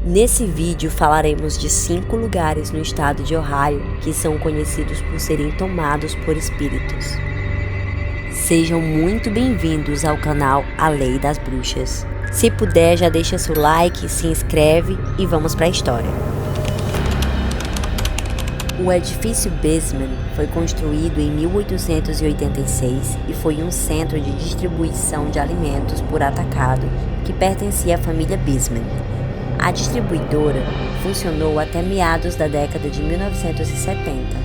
Nesse vídeo falaremos de 5 lugares no estado de Ohio que são conhecidos por serem tomados por espíritos. Sejam muito bem-vindos ao canal A Lei das Bruxas. Se puder, já deixa seu like, se inscreve e vamos para a história. O edifício Bisman foi construído em 1886 e foi um centro de distribuição de alimentos por atacado que pertencia à família Bisman. A distribuidora funcionou até meados da década de 1970.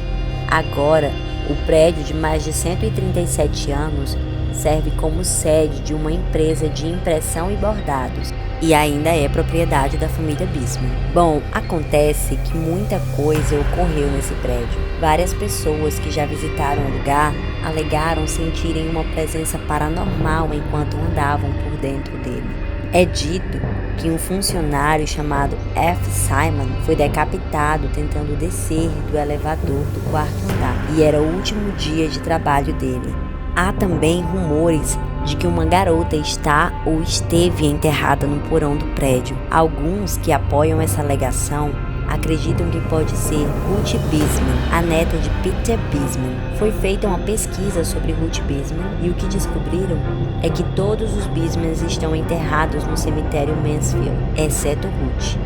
Agora, o prédio de mais de 137 anos serve como sede de uma empresa de impressão e bordados e ainda é propriedade da família Bisman. Bom, acontece que muita coisa ocorreu nesse prédio. Várias pessoas que já visitaram o lugar alegaram sentirem uma presença paranormal enquanto andavam por dentro dele. É dito que um funcionário chamado F. Simon foi decapitado tentando descer do elevador do quarto andar, e era o último dia de trabalho dele. Há também rumores de que uma garota está ou esteve enterrada no porão do prédio. Alguns que apoiam essa alegação acreditam que pode ser Ruth Bisman, a neta de Peter Bisman. Foi feita uma pesquisa sobre Ruth Bisman e o que descobriram é que todos os Bismans estão enterrados no cemitério Mansfield, exceto Ruth.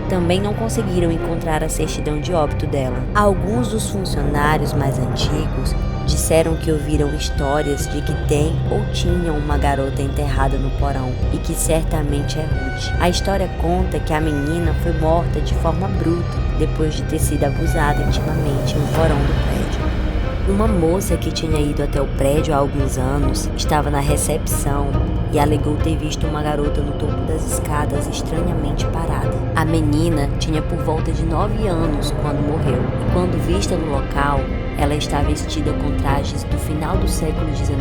Também não conseguiram encontrar a certidão de óbito dela. Alguns dos funcionários mais antigos disseram que ouviram histórias de que tem ou tinham uma garota enterrada no porão e que certamente é Ruth. A história conta que a menina foi morta de forma bruta depois de ter sido abusada intimamente no porão do prédio. Uma moça que tinha ido até o prédio há alguns anos estava na recepção e alegou ter visto uma garota no topo das escadas estranhamente parada. A menina tinha por volta de 9 anos quando morreu, e quando vista no local, ela está vestida com trajes do final do século XIX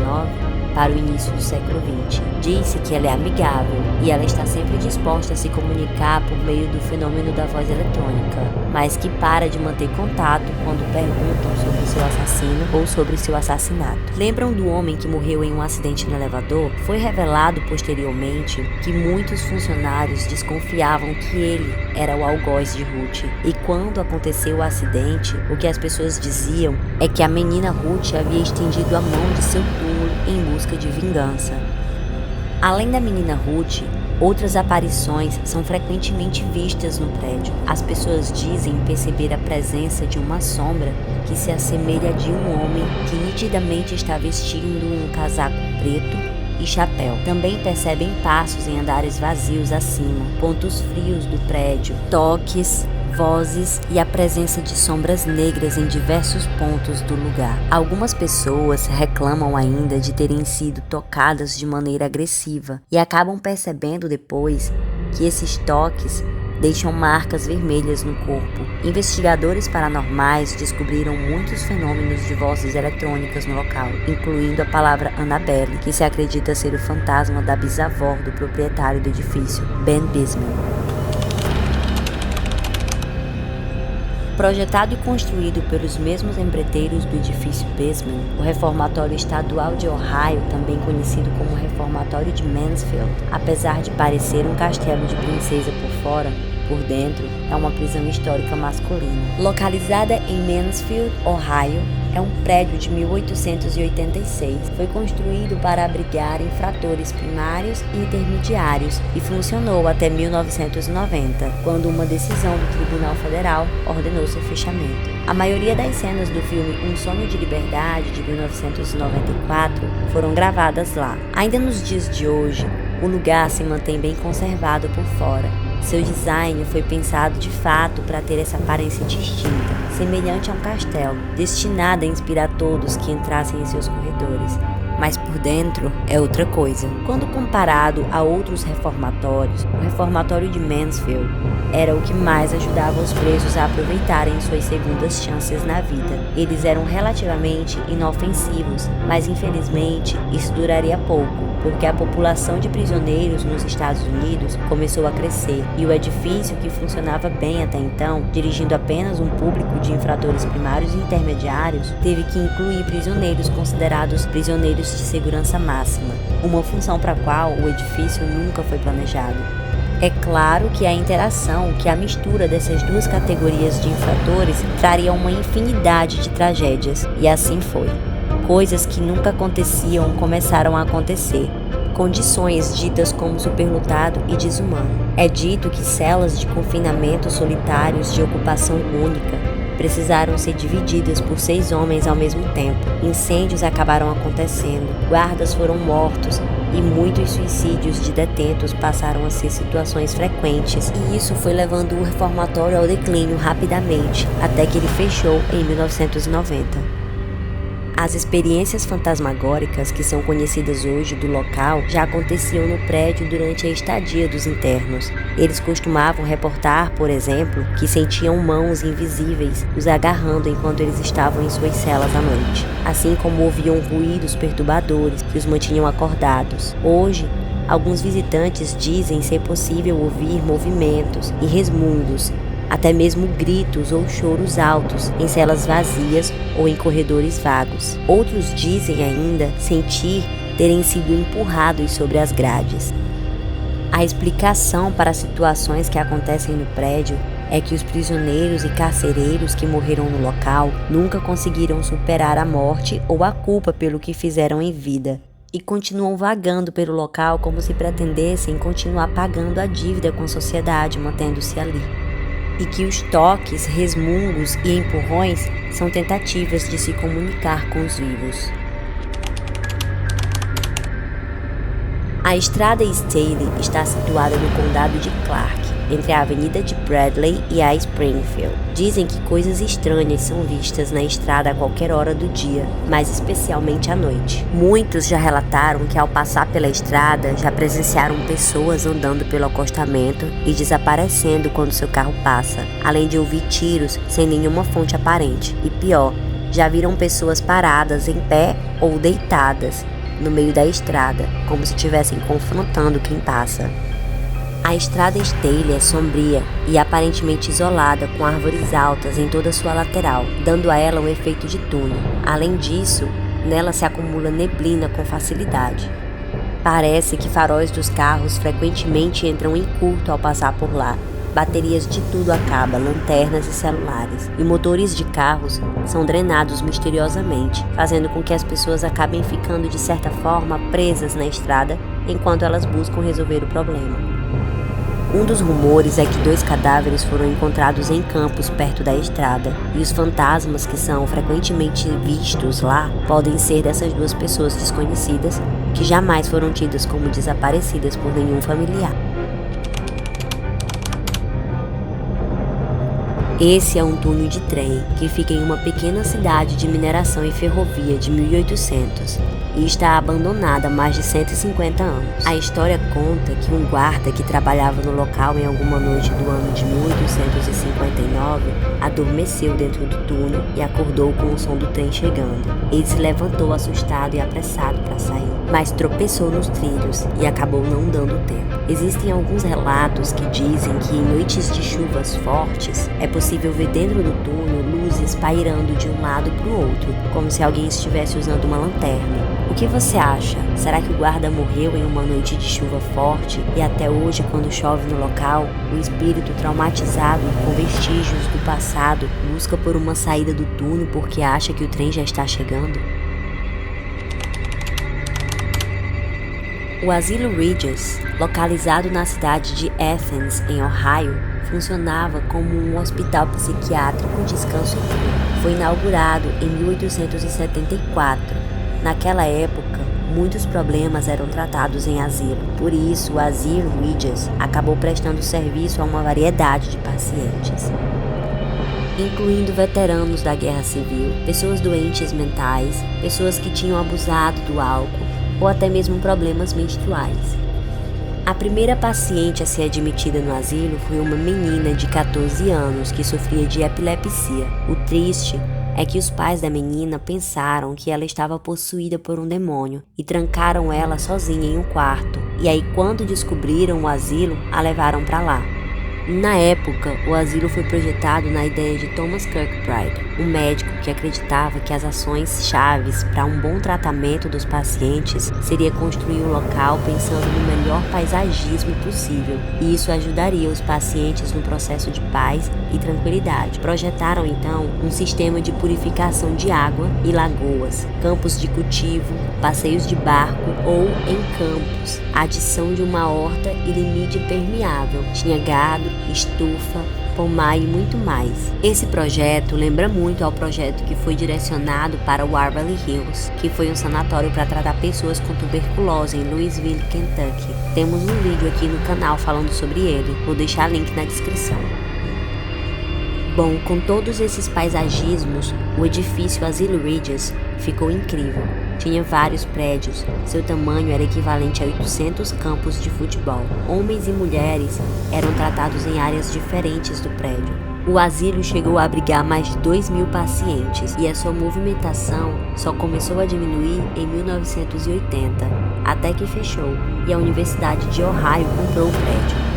para o início do século XX. Disse que ela é amigável e ela está sempre disposta a se comunicar por meio do fenômeno da voz eletrônica, mas que para de manter contato quando perguntam sobre seu assassino ou sobre seu assassinato. Lembram do homem que morreu em um acidente no elevador? Foi revelado posteriormente que muitos funcionários desconfiavam que ele era o algoz de Ruth, e quando aconteceu o acidente, o que as pessoas diziam é que a menina Ruth havia estendido a mão de seu túmulo em busca de vingança. Além da menina Ruth, outras aparições são frequentemente vistas no prédio. As pessoas dizem perceber a presença de uma sombra que se assemelha a de um homem que nitidamente está vestindo um casaco preto e chapéu. Também percebem passos em andares vazios acima, pontos frios do prédio, toques, vozes e a presença de sombras negras em diversos pontos do lugar. Algumas pessoas reclamam ainda de terem sido tocadas de maneira agressiva e acabam percebendo depois que esses toques deixam marcas vermelhas no corpo. Investigadores paranormais descobriram muitos fenômenos de vozes eletrônicas no local, incluindo a palavra Annabelle, que se acredita ser o fantasma da bisavó do proprietário do edifício, Ben Bisman. Projetado e construído pelos mesmos empreiteiros do edifício Bisman, o Reformatório Estadual de Ohio, também conhecido como Reformatório de Mansfield, apesar de parecer um castelo de princesa por fora, por dentro é uma prisão histórica masculina. Localizada em Mansfield, Ohio, é um prédio de 1886. Foi construído para abrigar infratores primários e intermediários e funcionou até 1990, quando uma decisão do Tribunal Federal ordenou seu fechamento. A maioria das cenas do filme Um Sonho de Liberdade, de 1994, foram gravadas lá. Ainda nos dias de hoje, o lugar se mantém bem conservado por fora. Seu design foi pensado de fato para ter essa aparência distinta, semelhante a um castelo, destinado a inspirar todos que entrassem em seus corredores. Mas por dentro é outra coisa. Quando comparado a outros reformatórios, o reformatório de Mansfield era o que mais ajudava os presos a aproveitarem suas segundas chances na vida. Eles eram relativamente inofensivos, mas infelizmente isso duraria pouco, porque a população de prisioneiros nos Estados Unidos começou a crescer e o edifício, que funcionava bem até então, dirigindo apenas um público de infratores primários e intermediários, teve que incluir prisioneiros considerados prisioneiros de segurança máxima, uma função para a qual o edifício nunca foi planejado. É claro que a mistura dessas duas categorias de infratores traria uma infinidade de tragédias, e assim foi. Coisas que nunca aconteciam começaram a acontecer. Condições ditas como superlotado e desumano. É dito que celas de confinamento solitários de ocupação única precisaram ser divididas por 6 homens ao mesmo tempo. Incêndios acabaram acontecendo, guardas foram mortos e muitos suicídios de detentos passaram a ser situações frequentes, e isso foi levando o reformatório ao declínio rapidamente, até que ele fechou em 1990. As experiências fantasmagóricas que são conhecidas hoje do local já aconteciam no prédio durante a estadia dos internos. Eles costumavam reportar, por exemplo, que sentiam mãos invisíveis os agarrando enquanto eles estavam em suas celas à noite, assim como ouviam ruídos perturbadores que os mantinham acordados. Hoje, alguns visitantes dizem ser possível ouvir movimentos e resmungos, até mesmo gritos ou choros altos em celas vazias ou em corredores vagos. Outros dizem ainda sentir terem sido empurrados sobre as grades. A explicação para as situações que acontecem no prédio é que os prisioneiros e carcereiros que morreram no local nunca conseguiram superar a morte ou a culpa pelo que fizeram em vida, e continuam vagando pelo local como se pretendessem continuar pagando a dívida com a sociedade, mantendo-se ali. E que os toques, resmungos e empurrões são tentativas de se comunicar com os vivos. A estrada Staley está situada no condado de Clark, entre a avenida de Bradley e a Springfield. Dizem que coisas estranhas são vistas na estrada a qualquer hora do dia, mas especialmente à noite. Muitos já relataram que ao passar pela estrada já presenciaram pessoas andando pelo acostamento e desaparecendo quando seu carro passa, além de ouvir tiros sem nenhuma fonte aparente. E pior, já viram pessoas paradas em pé ou deitadas no meio da estrada, como se estivessem confrontando quem passa. A estrada Staley é sombria e aparentemente isolada, com árvores altas em toda sua lateral, dando a ela um efeito de túnel. Além disso, nela se acumula neblina com facilidade. Parece que faróis dos carros frequentemente entram em curto ao passar por lá. Baterias de tudo acabam, lanternas e celulares, e motores de carros são drenados misteriosamente, fazendo com que as pessoas acabem ficando de certa forma presas na estrada enquanto elas buscam resolver o problema. Um dos rumores é que 2 cadáveres foram encontrados em campos perto da estrada, e os fantasmas que são frequentemente vistos lá podem ser dessas 2 pessoas desconhecidas que jamais foram tidas como desaparecidas por nenhum familiar. Esse é um túnel de trem que fica em uma pequena cidade de mineração e ferrovia de 1800 e está abandonada há mais de 150 anos. A história conta que um guarda que trabalhava no local em alguma noite do ano de 1859 adormeceu dentro do túnel e acordou com o som do trem chegando. Ele se levantou assustado e apressado para sair, mas tropeçou nos trilhos e acabou não dando tempo. Existem alguns relatos que dizem que em noites de chuvas fortes é possível ver dentro do túnel luzes pairando de um lado para o outro, como se alguém estivesse usando uma lanterna. O que você acha? Será que o guarda morreu em uma noite de chuva forte e até hoje, quando chove no local, o espírito traumatizado com vestígios do passado busca por uma saída do túnel porque acha que o trem já está chegando? O Asilo Regis, localizado na cidade de Athens, em Ohio, funcionava como um hospital psiquiátrico de descanso e cura. Foi inaugurado em 1874. Naquela época, muitos problemas eram tratados em asilo. Por isso, o Asilo Regis acabou prestando serviço a uma variedade de pacientes, incluindo veteranos da Guerra Civil, pessoas doentes mentais, pessoas que tinham abusado do álcool ou até mesmo problemas menstruais. A primeira paciente a ser admitida no asilo foi uma menina de 14 anos que sofria de epilepsia. O triste é que os pais da menina pensaram que ela estava possuída por um demônio e trancaram ela sozinha em um quarto. E aí, quando descobriram o asilo, a levaram para lá. Na época, o asilo foi projetado na ideia de Thomas Kirkbride, um médico que acreditava que as ações chaves para um bom tratamento dos pacientes seria construir um local pensando no melhor paisagismo possível, e isso ajudaria os pacientes no processo de paz e tranquilidade. Projetaram então um sistema de purificação de água e lagoas, campos de cultivo, passeios de barco ou em campos, adição de uma horta e limite permeável, tinha gado, estufa, pomar e muito mais. Esse projeto lembra muito ao projeto que foi direcionado para o Waverly Hills, que foi um sanatório para tratar pessoas com tuberculose em Louisville, Kentucky. Temos um vídeo aqui no canal falando sobre ele, vou deixar link na descrição. Bom, com todos esses paisagismos, o edifício Asilo Regis ficou incrível. Tinha vários prédios, seu tamanho era equivalente a 800 campos de futebol. Homens e mulheres eram tratados em áreas diferentes do prédio. O asilo chegou a abrigar mais de 2.000 pacientes e a sua movimentação só começou a diminuir em 1980, até que fechou e a Universidade de Ohio comprou o prédio.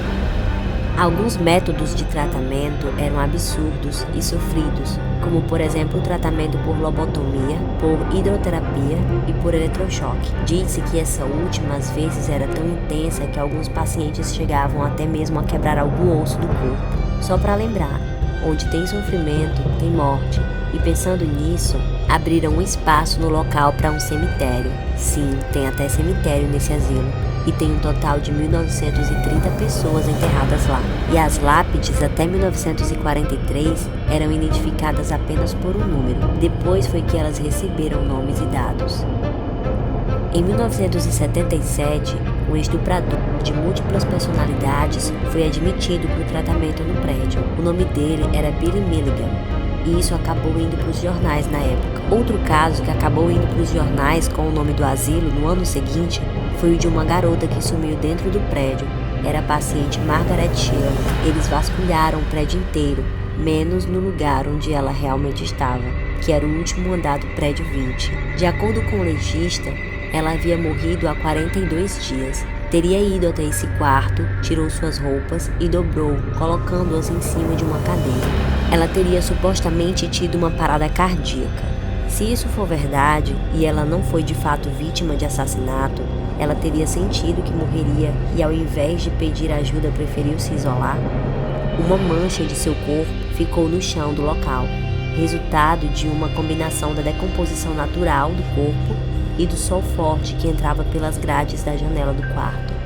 Alguns métodos de tratamento eram absurdos e sofridos, como por exemplo o tratamento por lobotomia, por hidroterapia e por eletrochoque. Diz-se que essa última às vezes era tão intensa que alguns pacientes chegavam até mesmo a quebrar algum osso do corpo. Só para lembrar, onde tem sofrimento, tem morte. E pensando nisso, abriram um espaço no local para um cemitério. Sim, tem até cemitério nesse asilo. E tem um total de 1.930 pessoas enterradas lá. E as lápides até 1943 eram identificadas apenas por um número. Depois foi que elas receberam nomes e dados. Em 1977, um estuprador de múltiplas personalidades foi admitido para o tratamento no prédio. O nome dele era Billy Milligan. E isso acabou indo para os jornais na época. Outro caso que acabou indo para os jornais com o nome do asilo no ano seguinte foi o de uma garota que sumiu dentro do prédio. Era a paciente Margaret Sheila. Eles vasculharam o prédio inteiro, menos no lugar onde ela realmente estava, que era o último andar do prédio 20. De acordo com o legista, ela havia morrido há 42 dias. Teria ido até esse quarto, tirou suas roupas e dobrou, colocando-as em cima de uma cadeira. Ela teria supostamente tido uma parada cardíaca. Se isso for verdade e ela não foi de fato vítima de assassinato, ela teria sentido que morreria e, ao invés de pedir ajuda, preferiu se isolar. Uma mancha de seu corpo ficou no chão do local, resultado de uma combinação da decomposição natural do corpo e do sol forte que entrava pelas grades da janela do quarto.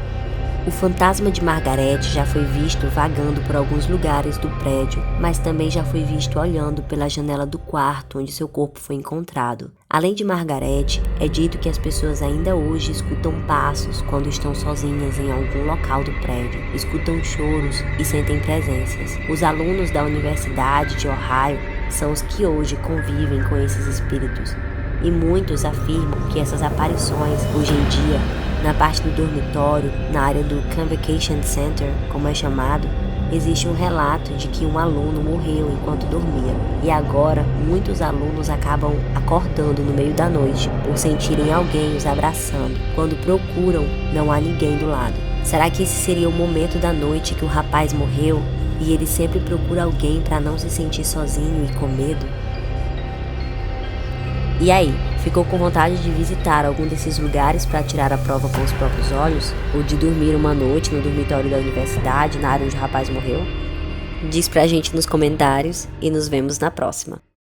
O fantasma de Margaret já foi visto vagando por alguns lugares do prédio, mas também já foi visto olhando pela janela do quarto onde seu corpo foi encontrado. Além de Margaret, é dito que as pessoas ainda hoje escutam passos quando estão sozinhas em algum local do prédio, escutam choros e sentem presenças. Os alunos da Universidade de Ohio são os que hoje convivem com esses espíritos. E muitos afirmam que essas aparições, hoje em dia, na parte do dormitório, na área do Convocation Center, como é chamado, existe um relato de que um aluno morreu enquanto dormia. E agora, muitos alunos acabam acordando no meio da noite por sentirem alguém os abraçando. Quando procuram, não há ninguém do lado. Será que esse seria o momento da noite que o rapaz morreu e ele sempre procura alguém para não se sentir sozinho e com medo? E aí, ficou com vontade de visitar algum desses lugares para tirar a prova com os próprios olhos? Ou de dormir uma noite no dormitório da universidade, na área onde o rapaz morreu? Diz pra gente nos comentários e nos vemos na próxima.